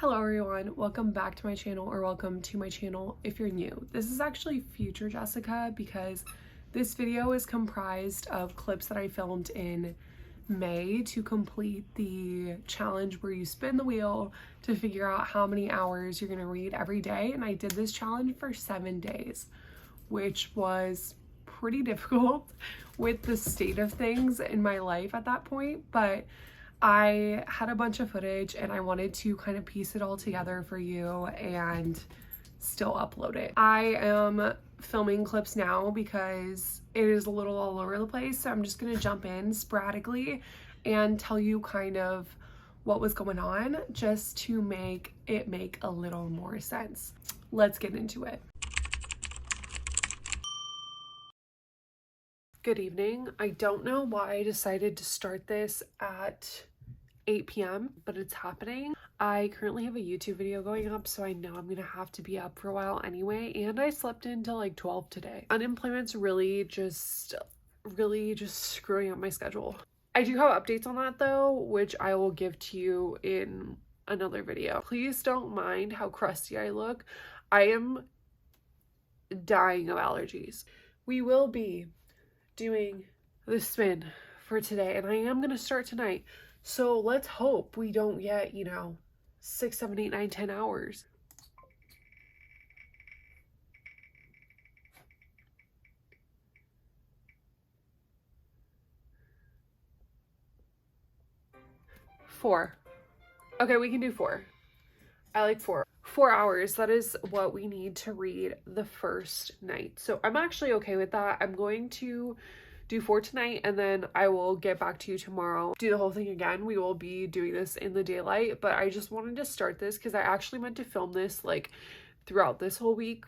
Hello everyone, welcome back to my channel, or welcome to my channel if you're new. This is actually future Jessica because this video is comprised of clips that I filmed in May to complete the challenge where you spin the wheel to figure out how many hours you're going to read every day. And I did this challenge for 7 days, which was pretty difficult with the state of things in my life at that point, but I had a bunch of footage and I wanted to kind of piece it all together for you and still upload it. I am filming clips now because it is a little all over the place, so I'm just gonna jump in sporadically and tell you kind of what was going on just to make it make a little more sense. Let's get into it. Good evening. I don't know why I decided to start this at 8 p.m., but it's happening. I currently have a YouTube video going up, so I know I'm gonna have to be up for a while anyway, and I slept until like 12 today. Unemployment's really just screwing up my schedule. I do have updates on that though, which I will give to you in another video. Please don't mind how crusty I look. I am dying of allergies. We will be doing the spin for today, and I am gonna start tonight. So let's hope we don't get, 6, 7, 8, 9, 10 hours. Four. Okay, we can do 4. I like 4. 4 hours, that is what we need to read the first night. So I'm actually okay with that. I'm going to do 4 tonight, and then I will get back to you tomorrow. Do the whole thing again. We will be doing this in the daylight, but I just wanted to start this because I actually meant to film this like throughout this whole week,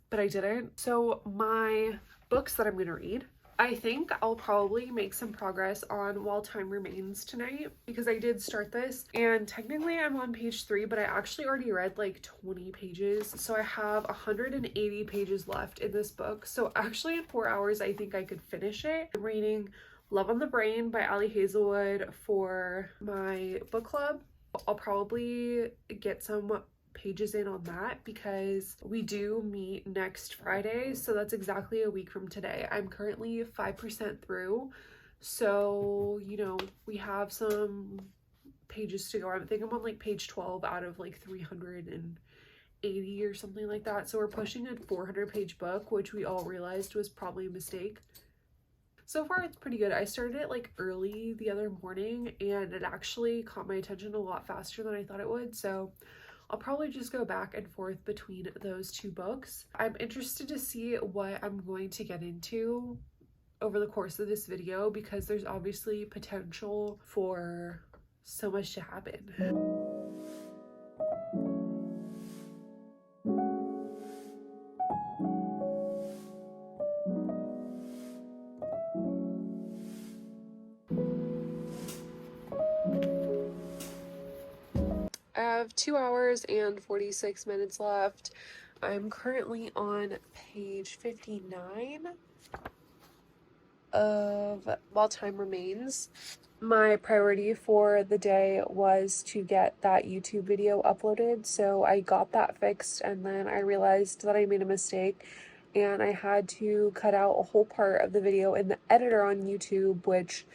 but I didn't. So my books that I'm gonna read, I think I'll probably make some progress on While Time Remains tonight because I did start this, and technically I'm on page 3, but I actually already read like 20 pages. So I have 180 pages left in this book. So actually in 4 hours, I think I could finish it. I'm reading Love on the Brain by Ali Hazelwood for my book club. I'll probably get some pages in on that because we do meet next Friday, so that's exactly a week from today. I'm currently 5% through, so we have some pages to go. I think I'm on like page 12 out of like 380 or something like that, so we're pushing a 400-page book, which we all realized was probably a mistake. So far it's pretty good. I started it like early the other morning and it actually caught my attention a lot faster than I thought it would, so I'll probably just go back and forth between those 2 books. I'm interested to see what I'm going to get into over the course of this video because there's obviously potential for so much to happen. I have 2 hours and 46 minutes left. I'm currently on page 59 of While Time Remains. My priority for the day was to get that YouTube video uploaded, so I got that fixed, and then I realized that I made a mistake and I had to cut out a whole part of the video in the editor on YouTube, which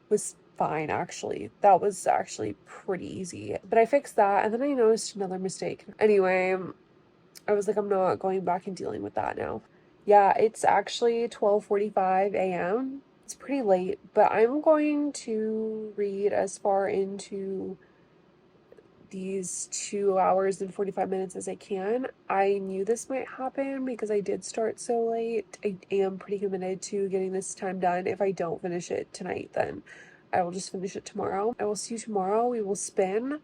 was fine actually. That was actually pretty easy, but I fixed that, and then I noticed another mistake. Anyway, I was like, I'm not going back and dealing with that now. Yeah, it's actually 12:45 a.m. It's pretty late, but I'm going to read as far into these 2 hours and 45 minutes as I can. I knew this might happen because I did start so late. I am pretty committed to getting this time done. If I don't finish it tonight, then I will just finish it tomorrow. I will see you tomorrow. We will spin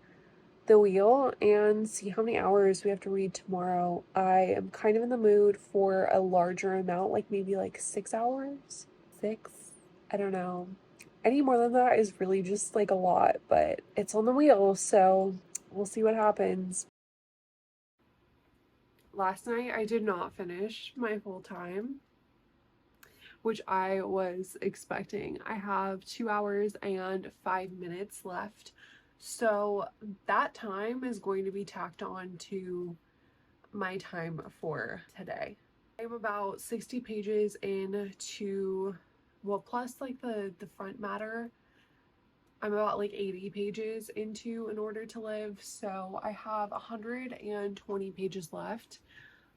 the wheel and see how many hours we have to read tomorrow. I am kind of in the mood for a larger amount, like maybe like 6 hours? 6? I don't know. Any more than that is really just like a lot, but it's on the wheel, so we'll see what happens. Last night I did not finish my full time, which I was expecting. I have 2 hours and 5 minutes left So that time is going to be tacked on to my time for today. I'm about 60 pages into, well, plus like the front matter, I'm about like 80 pages into In Order to Live, so I have 120 pages left.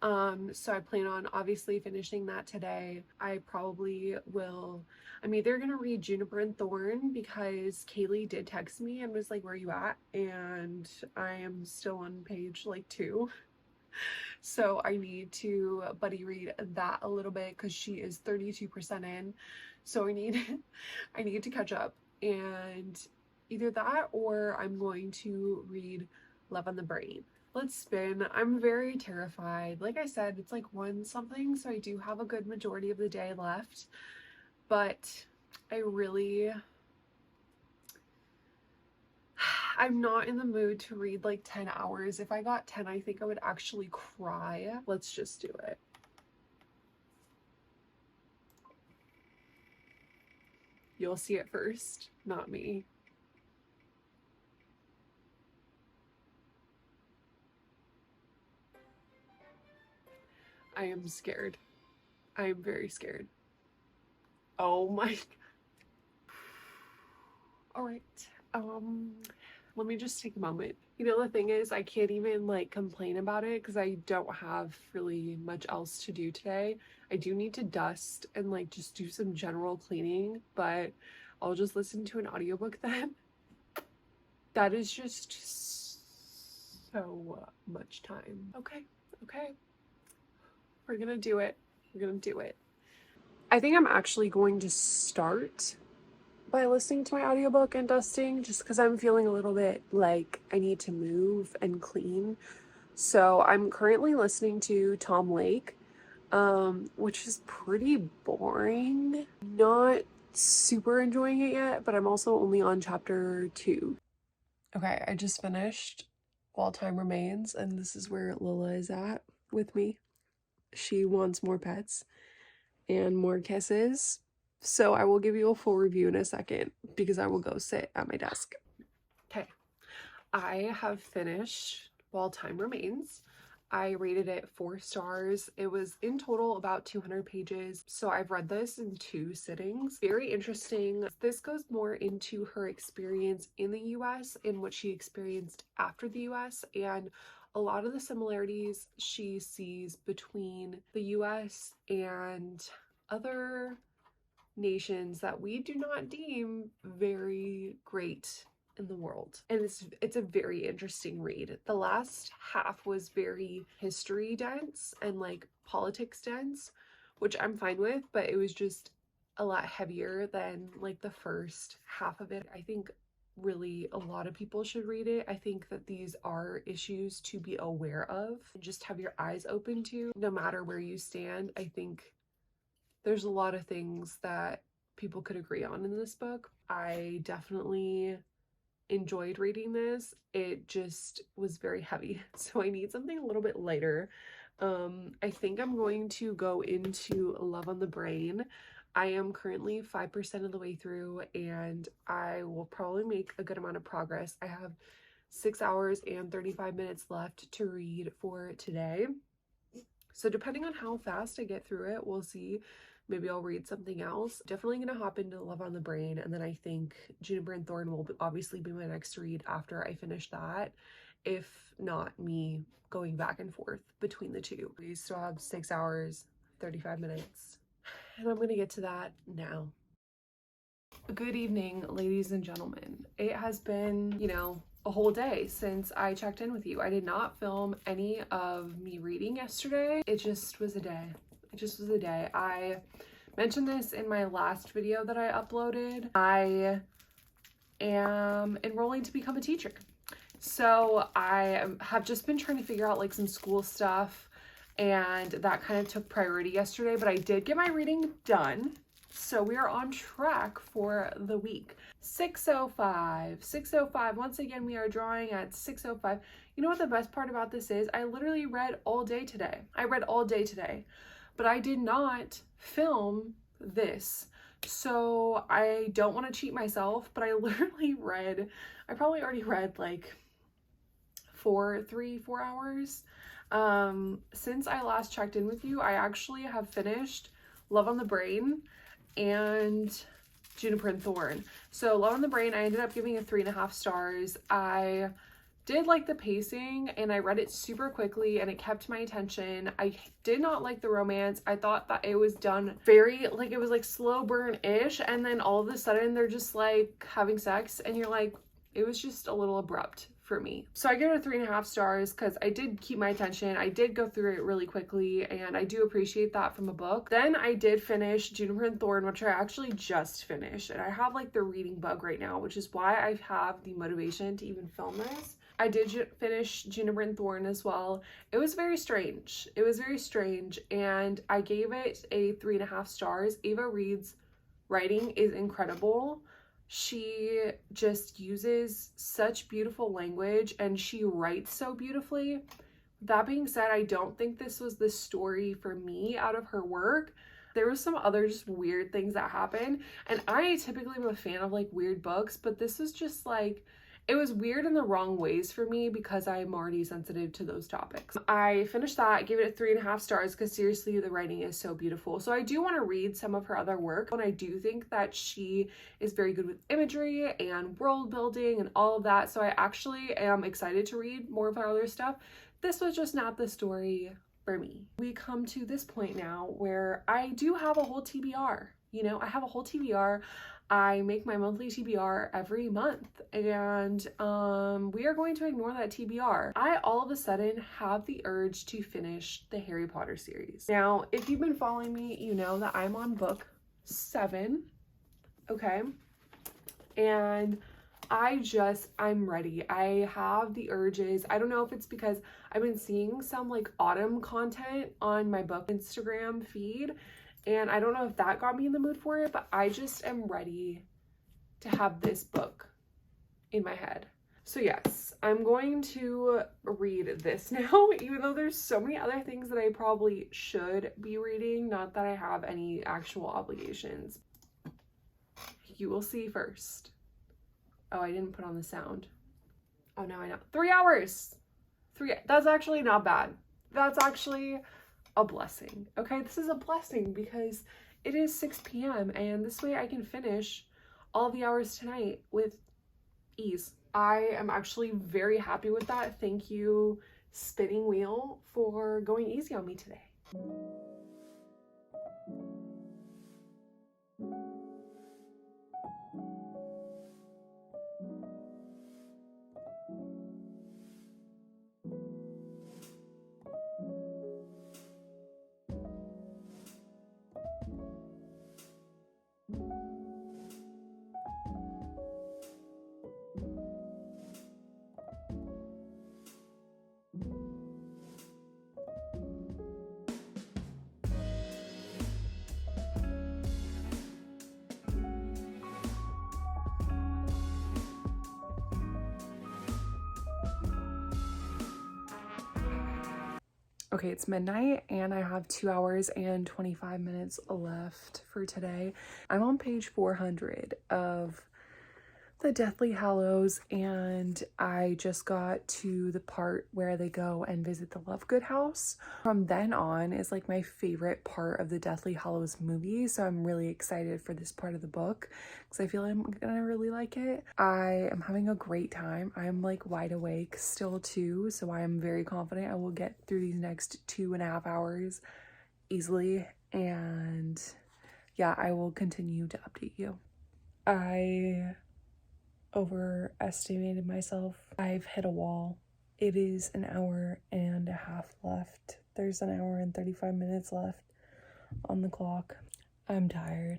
So I plan on obviously finishing that today. I probably will, I'm either gonna read Juniper and Thorn because Kaylee did text me and was like, where are you at? And I am still on page like 2. So I need to buddy read that a little bit because she is 32% in. So I need to catch up, and either that or I'm going to read Love on the Brain. Let's spin. I'm very terrified. Like I said, it's like 1 something, so I do have a good majority of the day left, but I'm not in the mood to read like 10 hours. If I got 10, I think I would actually cry. Let's just do it. You'll see it first, not me. I am scared. I am very scared. Oh my. All right. Let me just take a moment. You know, the thing is, I can't even like complain about it because I don't have really much else to do today. I do need to dust and like just do some general cleaning, but I'll just listen to an audiobook then. That is just so much time. Okay, okay. We're gonna do it. We're gonna do it. I think I'm actually going to start by listening to my audiobook and dusting just because I'm feeling a little bit like I need to move and clean. So I'm currently listening to Tom Lake, which is pretty boring. Not super enjoying it yet, but I'm also only on chapter 2. Okay, I just finished While Time Remains, and this is where Lila is at with me. She wants more pets and more kisses. So I will give you a full review in a second because I will go sit at my desk. Okay, I have finished While Time Remains. I rated it 4 stars. It was in total about 200 pages. So I've read this in 2 sittings. Very interesting. This goes more into her experience in the US and what she experienced after the US, and a lot of the similarities she sees between the US and other nations that we do not deem very great in the world. And it's a very interesting read. The last half was very history dense and like politics dense, which I'm fine with, but it was just a lot heavier than like the first half of it. I think really a lot of people should read it. I think that these are issues to be aware of and just have your eyes open to, no matter where you stand. I think there's a lot of things that people could agree on in this book. I definitely enjoyed reading this. It just was very heavy, so I need something a little bit lighter. I think I'm going to go into Love on the Brain. I am currently 5% of the way through, and I will probably make a good amount of progress. I have 6 hours and 35 minutes left to read for today. So depending on how fast I get through it, we'll see. Maybe I'll read something else. Definitely gonna hop into Love on the Brain, and then I think Juniper and Thorn will obviously be my next read after I finish that, if not me going back and forth between the two. We still have 6 hours, 35 minutes, and I'm gonna get to that now. Good evening, ladies and gentlemen. It has been, you know, a whole day since I checked in with you. I did not film any of me reading yesterday. It just was a day. It just was a day. I mentioned this in my last video that I uploaded. I am enrolling to become a teacher. So I have just been trying to figure out like some school stuff, and that kind of took priority yesterday, but I did get my reading done. So we are on track for the week. 6:05. Once again, we are drawing at 6:05. You know what the best part about this is? I literally read all day today. But I did not film this. So I don't want to cheat myself, but I literally read I probably already read like 4 hours. Since I last checked in with you, I actually have finished Love on the Brain and Juniper and Thorn. So Love on the Brain, I ended up giving it 3.5 stars. I did like the pacing and I read it super quickly and it kept my attention. I did not like the romance. I thought that it was done very, like, it was like slow burn-ish, and then all of a sudden they're just like having sex and you're like, it was just a little abrupt for me. So I give it a 3.5 stars because I did keep my attention. I did go through it really quickly and I do appreciate that from a book. Then I did finish Juniper and Thorn, which I actually just finished, and I have like the reading bug right now, which is why I have the motivation to even film this. I did finish Juniper and Thorn as well. It was very strange. It was very strange, and I gave it a 3.5 stars. Ava Reed's writing is incredible. She just uses such beautiful language and she writes so beautifully. That being said, I don't think this was the story for me out of her work. There was some other just weird things that happened, and I typically am a fan of like weird books, but this was just like, it was weird in the wrong ways for me because I'm already sensitive to those topics. I finished that, gave it a 3.5 stars because seriously, the writing is so beautiful. So I do want to read some of her other work, and I do think that she is very good with imagery and world building and all of that. So I actually am excited to read more of her other stuff. This was just not the story for me. We come to this point now where I do have a whole TBR. You know, I have a whole TBR. I make my monthly TBR every month, and we are going to ignore that TBR. I all of a sudden have the urge to finish the Harry Potter series. Now, if you've been following me, you know that I'm on book 7, okay? And I'm ready. I have the urges. I don't know if it's because I've been seeing some like autumn content on my book Instagram feed, and I don't know if that got me in the mood for it, but I just am ready to have this book in my head. So yes, I'm going to read this now, even though there's so many other things that I probably should be reading. Not that I have any actual obligations. You will see first. Oh, I didn't put on the sound. Oh, now I know. 3 hours. That's actually not bad. That's actually a blessing. Okay, this is a blessing because it is 6 p.m. and this way I can finish all the hours tonight with ease. I am actually very happy with that. Thank you, Spinning Wheel, for going easy on me today. Okay, it's midnight and I have 2 hours and 25 minutes left for today. I'm on page 400 of the Deathly Hallows, and I just got to the part where they go and visit the Lovegood house. From then on is like my favorite part of the Deathly Hallows movie, so I'm really excited for this part of the book because I feel I'm gonna really like it. I am having a great time. I'm like wide awake still too, so I am very confident I will get through these next 2.5 hours easily, and yeah, I will continue to update you. I overestimated myself. I've hit a wall. It is 1.5 hours left. There's 1 hour and 35 minutes left on the clock. I'm tired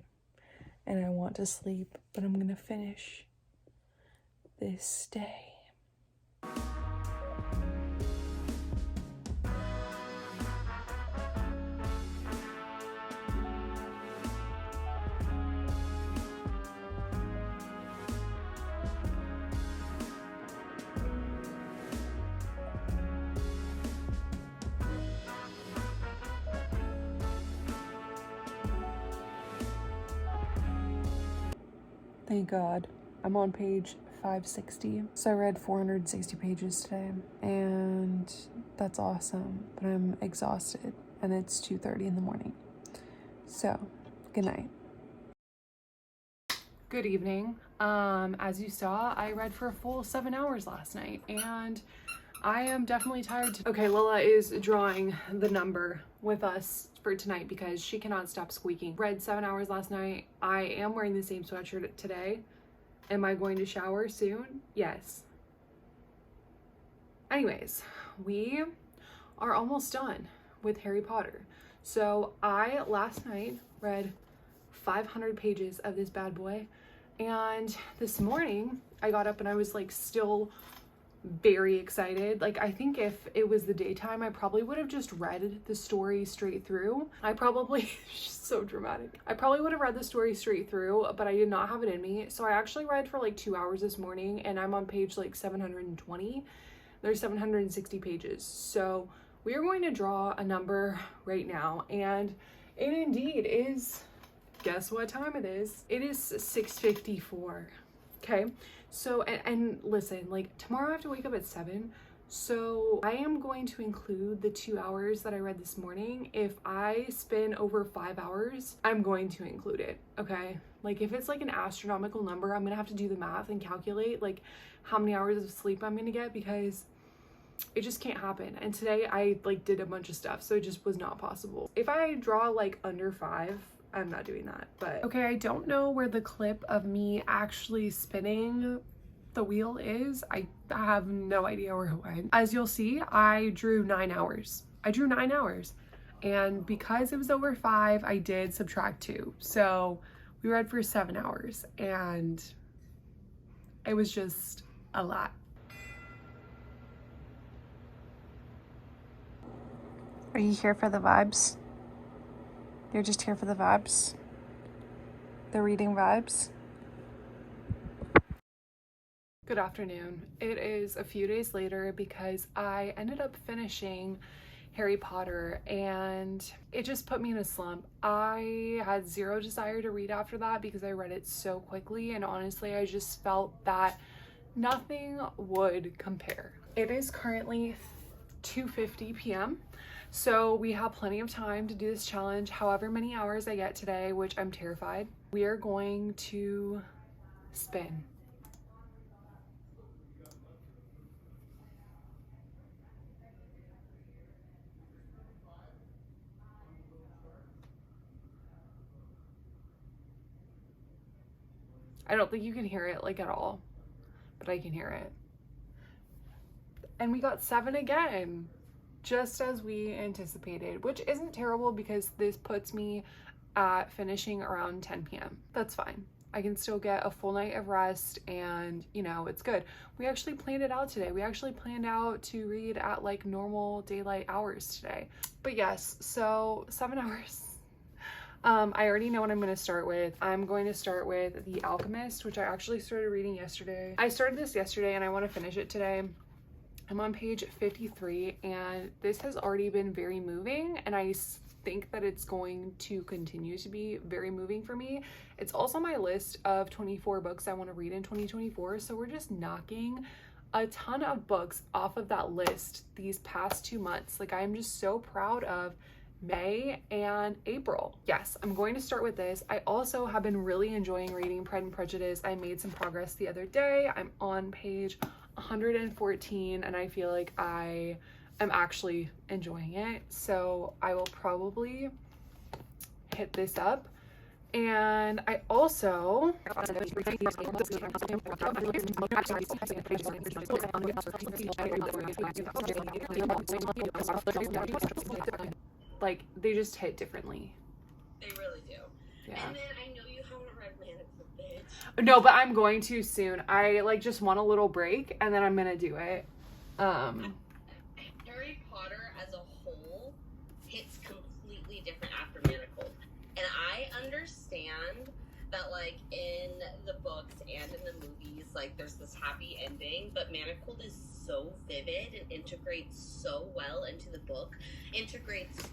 and I want to sleep, but I'm gonna finish this day. Thank God. I'm on page 560. So I read 460 pages today, and that's awesome, but I'm exhausted, and it's 2:30 in the morning. So, good night. Good evening. As you saw, I read for a full 7 hours last night, and I am definitely tired. Okay, Lila is drawing the number with us for tonight because she cannot stop squeaking. Read 7 hours last night. I am wearing the same sweatshirt today. Am I going to shower soon? Yes. Anyways, we are almost done with Harry Potter. So I last night read 500 pages of this bad boy, and this morning I got up and I was like still very excited. Like, I think if it was the daytime, I probably would have just read the story straight through. So dramatic. I probably would have read the story straight through, but I did not have it in me. So I actually read for like 2 hours this morning, and I'm on page like 720. There's 760 pages. So we are going to draw a number right now, and it indeed is, guess what time it is? It is 6:54. Okay, so and listen, like tomorrow I have to wake up at 7, so I am going to include the 2 hours that I read this morning. If I spend over 5 hours, I'm going to include it. Okay, like if it's like an astronomical number, I'm gonna have to do the math and calculate like how many hours of sleep I'm gonna get, because it just can't happen. And today I like did a bunch of stuff, so it just was not possible. If I draw like under 5, I'm not doing that. But okay, I don't know where the clip of me actually spinning the wheel is. I have no idea where it went. As you'll see, I drew 9 hours. I drew 9 hours. And because it was over 5, I did subtract 2. So we read for 7 hours, and it was just a lot. Are you here for the vibes? You're just here for the vibes? The reading vibes? Good afternoon. It is a few days later because I ended up finishing Harry Potter, and it just put me in a slump. I had zero desire to read after that because I read it so quickly, and honestly, I just felt that nothing would compare. It is currently 2:50 p.m. So we have plenty of time to do this challenge, however many hours I get today, which I'm terrified. We are going to spin. I don't think you can hear it like at all, but I can hear it. And we got 7 again, just as we anticipated, which isn't terrible because this puts me at finishing around 10 p.m. That's fine. I can still get a full night of rest, and you know, it's good. We actually planned it out today. We actually planned out to read at like normal daylight hours today. But yes, so 7 hours. I already know what I'm going to start with. I'm going to start with The Alchemist, which I actually started reading yesterday. I started this yesterday and I want to finish it today. I'm on page 53, and this has already been very moving, and I think that it's going to continue to be very moving for me. It's also my list of 24 books I want to read in 2024, so we're just knocking a ton of books off of that list these past 2 months. Like, I'm just so proud of May and April. Yes, I'm going to start with this. I also have been really enjoying reading Pride and Prejudice. I made some progress the other day. I'm on page 114, and I feel like I am actually enjoying it, so I will probably hit this up. And I also like, they just hit differently. They really do. Yeah. And then I know you haven't read Man of the Bitch. No, but I'm going to soon. I like just want a little break, and then I'm gonna do it. Harry Potter as a whole hits completely different after Manacled. And I understand that, like, in the books and in the movies, like, there's this happy ending, but Manacled is so vivid and integrates so well into the book, integrates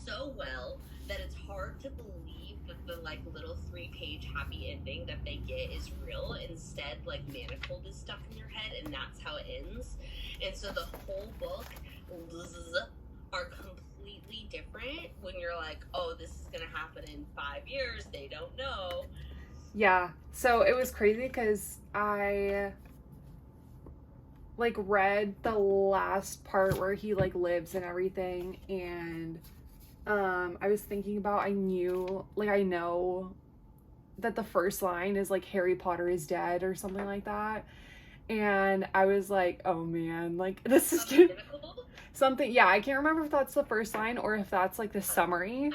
so well that it's hard to believe that the like little 3-page happy ending that they get is real. Instead, like Manacled is stuck in your head, and that's how it ends. And so the whole book are completely different when you're like, oh, this is gonna happen in 5 years. They don't know. Yeah, so it was crazy because I like read the last part where he like lives and everything, and I was thinking about, I know that the first line is like Harry Potter is dead or something like that, and I was like, oh man, like this is something, yeah, I can't remember if that's the first line or if that's like the summary.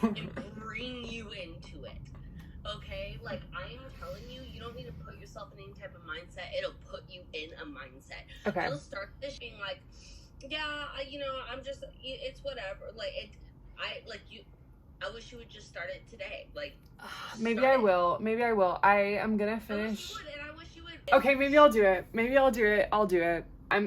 And bring you into it. Okay, like I am telling you, you don't need to put yourself in any type of mindset. It'll put you in a mindset. Okay. You'll start this being like, yeah, I'm just, it's whatever. Like I wish you would just start it today. Like, maybe I will. I am gonna finish. I wish you would. Okay, maybe I'll do it. I'll do it.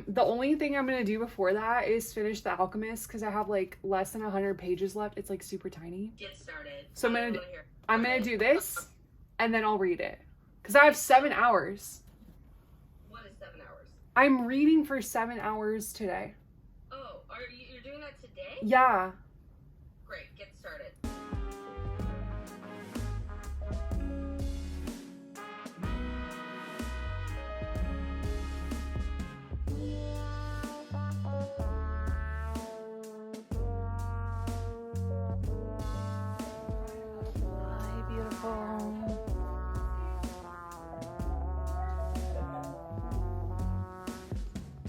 The only thing I'm gonna do before that is finish The Alchemist, because I have like less than 100 pages left. It's like super tiny. Get started. So I'm gonna do this, and then I'll read it, because I have 7 hours. What is 7 hours? I'm reading for 7 hours today. Oh, you're doing that today? Yeah. Great, get started.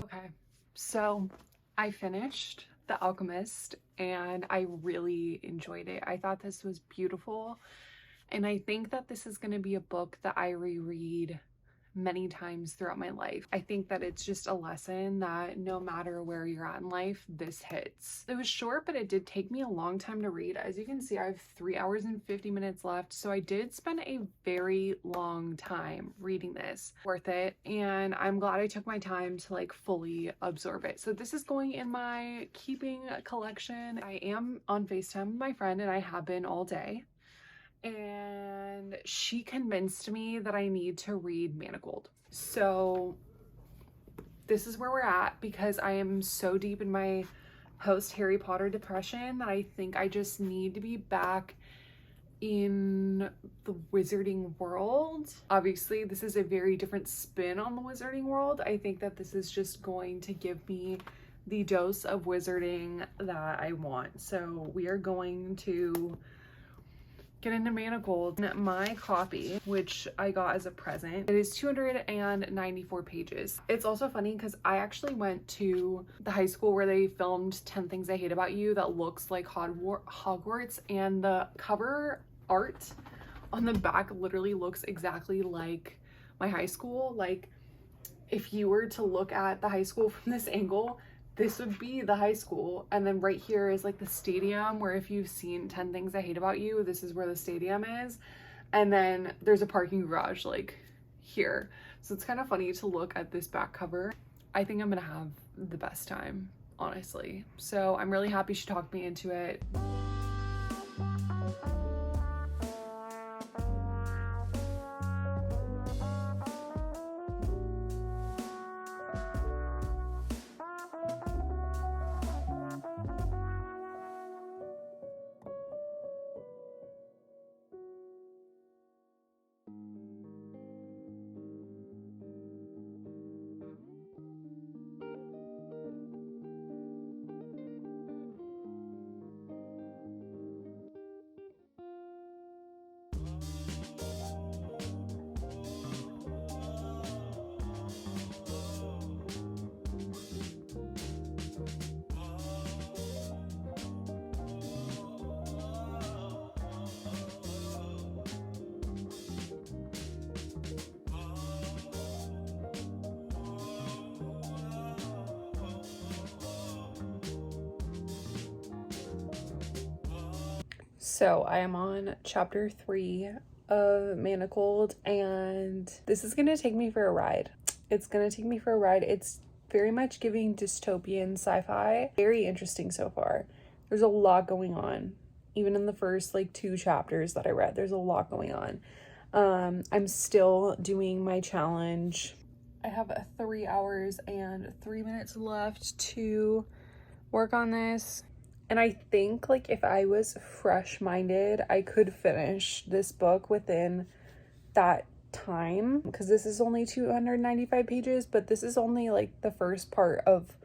Okay, so I finished The Alchemist and I really enjoyed it. I thought this was beautiful, and I think that this is going to be a book that I reread many times throughout my life. I think that it's just a lesson that no matter where you're at in life, this hits. It was short, but it did take me a long time to read. As you can see, I have 3 hours and 50 minutes left, so I did spend a very long time reading this. Worth it, and I'm glad I took my time to like fully absorb it. So this is going in my keeping collection. I am on FaceTime with my friend, and I have been all day. And she convinced me that I need to read Manacled. So this is where we're at, because I am so deep in my post Harry Potter depression that I think I just need to be back in the wizarding world. Obviously, this is a very different spin on the wizarding world. I think that this is just going to give me the dose of wizarding that I want. So we are going to get into Manacled. My copy, which I got as a present, it is 294 pages. It's also funny because I actually went to the high school where they filmed 10 Things I Hate About You that looks like Hogwarts, and the cover art on the back literally looks exactly like my high school. Like, if you were to look at the high school from this angle, this would be the high school, and then right here is like the stadium, where if you've seen 10 Things I Hate About You, this is where the stadium is, and then there's a parking garage like here. So it's kind of funny to look at this back cover. I think I'm gonna have the best time, honestly. So I'm really happy she talked me into it. So I am on chapter 3 of Manacled, and this is gonna take me for a ride. It's gonna take me for a ride. It's very much giving dystopian sci-fi. Very interesting so far. There's a lot going on, even in the first like 2 chapters that I read. There's a lot going on. I'm still doing my challenge. I have 3 hours and 3 minutes left to work on this. And I think like if I was fresh-minded, I could finish this book within that time, because this is only 295 pages, but this is only like the first part of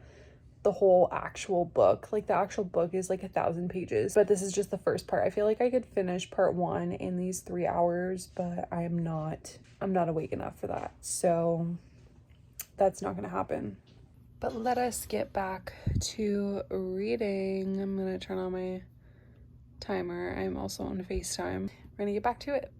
the whole actual book. Like the actual book is like 1,000 pages, but this is just the first part. I feel like I could finish part 1 in these 3 hours, but I'm not awake enough for that, so that's not gonna happen. But let us get back to reading. I'm gonna turn on my timer. I'm also on FaceTime. We're gonna get back to it.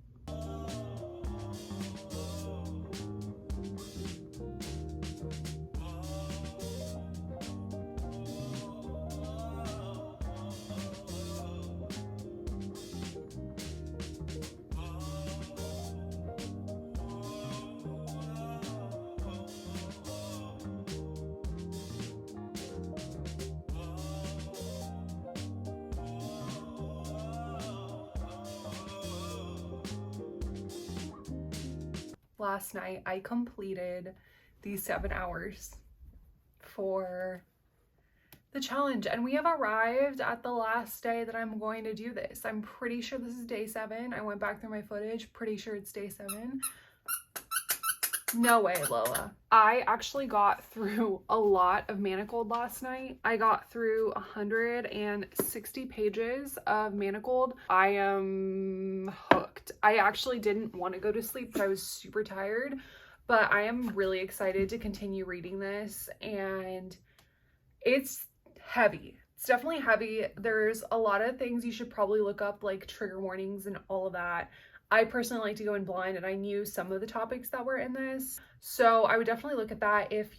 Last night I completed these 7 hours for the challenge, and we have arrived at the last day that I'm going to do this. I'm pretty sure this is day 7. I went back through my footage, pretty sure it's day 7. No way, Lola. I actually got through a lot of Manacled last night. I got through 160 pages of Manacled. I am hooked. I actually didn't want to go to sleep, but I was super tired. But I am really excited to continue reading this, and it's heavy. It's definitely heavy. There's a lot of things you should probably look up, like trigger warnings and all of that. I personally like to go in blind, and I knew some of the topics that were in this, so I would definitely look at that if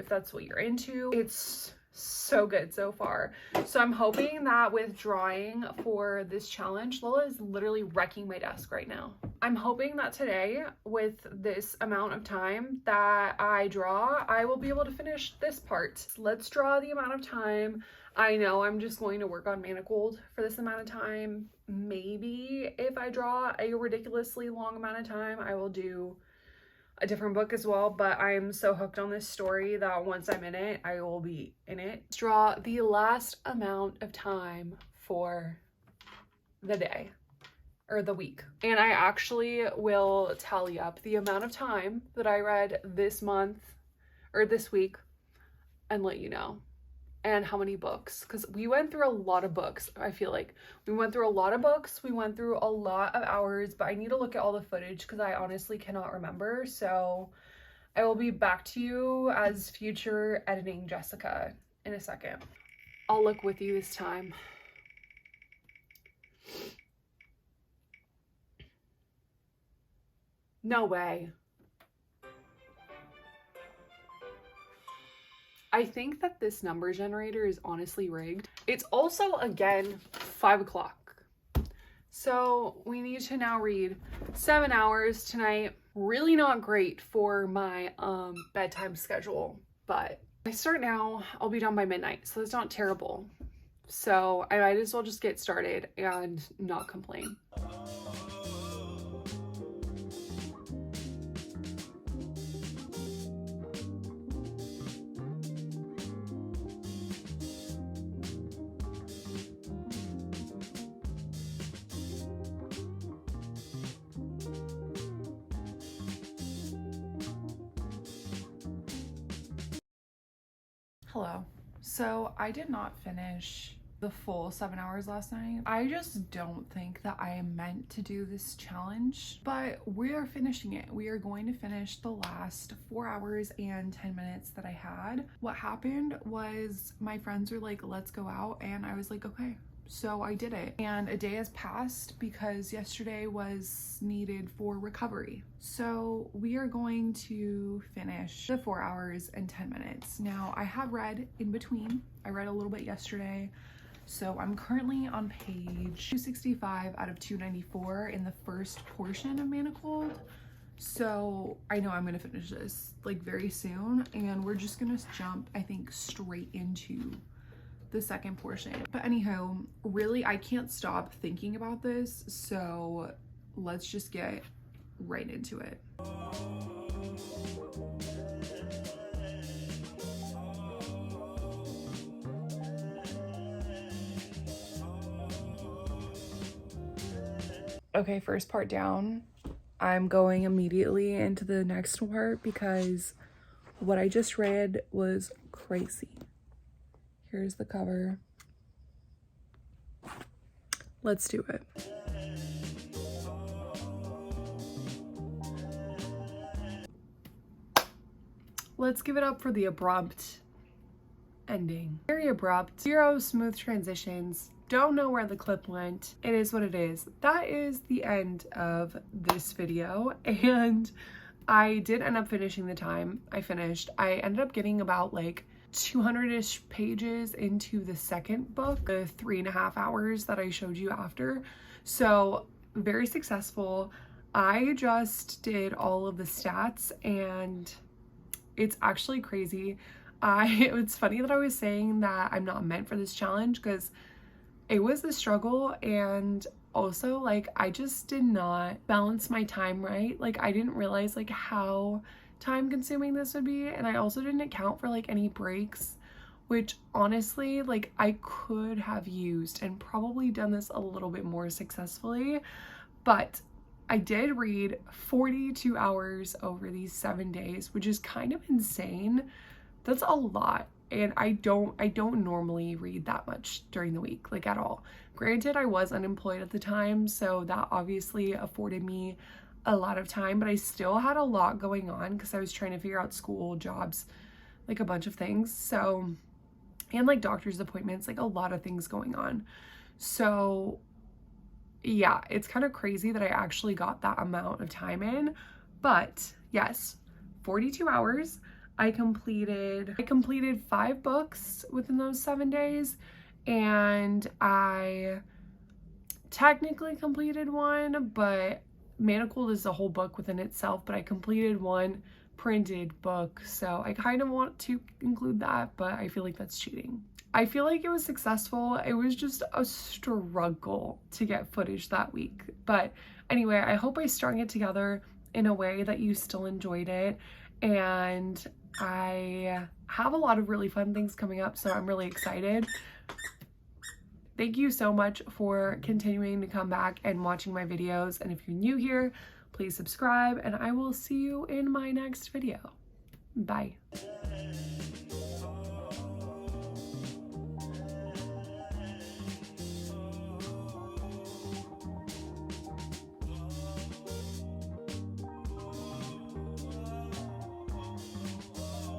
that's what you're into. It's so good so far. So I'm hoping that with drawing for this challenge, Lola is literally wrecking my desk right now. I'm hoping that today, with this amount of time that I draw, I will be able to finish this part. Let's draw the amount of time. I know I'm just going to work on Manacled for this amount of time. Maybe if I draw a ridiculously long amount of time, I will do a different book as well, but I'm so hooked on this story that once I'm in it, I will be in it. Draw the last amount of time for the day or the week. And I actually will tally up the amount of time that I read this month or this week and let you know. And how many books, because we went through a lot of books. I feel like we went through a lot of books, we went through a lot of hours, but I need to look at all the footage because I honestly cannot remember. So I will be back to you as future editing Jessica in a second. I'll look with you this time. No way. I think that this number generator is honestly rigged. It's also, again, 5 o'clock. So we need to now read 7 hours tonight. Really not great for my bedtime schedule, but I start now, I'll be done by midnight, so it's not terrible. So I might as well just get started and not complain. Hello. So I did not finish the full 7 hours last night. I just don't think that I am meant to do this challenge, but we are finishing it. We are going to finish the last 4 hours and 10 minutes that I had. What happened was my friends were like, let's go out, and I was like, okay. So I did it, and a day has passed because yesterday was needed for recovery. So we are going to finish the 4 hours and 10 minutes. Now I have read in between. I read a little bit yesterday. So I'm currently on page 265 out of 294 in the first portion of Manacled. So I know I'm gonna finish this like very soon, and we're just gonna jump, I think, straight into the second portion. But anyhow, really, I can't stop thinking about this, so let's just get right into it. Okay, first part down. I'm going immediately into the next part because what I just read was crazy. Here's the cover. Let's do it. Let's give it up for the abrupt ending. Very abrupt, zero smooth transitions. Don't know where the clip went. It is what it is. That is the end of this video, and I did end up finishing the time. I ended up getting about like 200-ish pages into the second book, the 3.5 hours that I showed you after. So very successful. I just did all of the stats and it's actually crazy. It's funny that I was saying that I'm not meant for this challenge because it was a struggle, and also like I just did not balance my time right. Like I didn't realize like how time consuming this would be, and I also didn't account for like any breaks, which honestly like I could have used and probably done this a little bit more successfully. But I did read 42 hours over these 7 days, which is kind of insane. That's a lot. And I don't normally read that much during the week, like at all. Granted, I was unemployed at the time, so that obviously afforded me a lot of time, but I still had a lot going on because I was trying to figure out school, jobs, like a bunch of things. So, and like doctor's appointments, like a lot of things going on. So yeah, it's kind of crazy that I actually got that amount of time in. But yes, 42 hours. I completed 5 books within those 7 days, and I technically completed one, but Manacled is a whole book within itself, but I completed one printed book, so I kind of want to include that, but I feel like that's cheating. I feel like it was successful. It was just a struggle to get footage that week. But anyway, I hope I strung it together in a way that you still enjoyed it, and I have a lot of really fun things coming up, so I'm really excited. Thank you so much for continuing to come back and watching my videos, and if you're new here, please subscribe, and I will see you in my next video. Bye.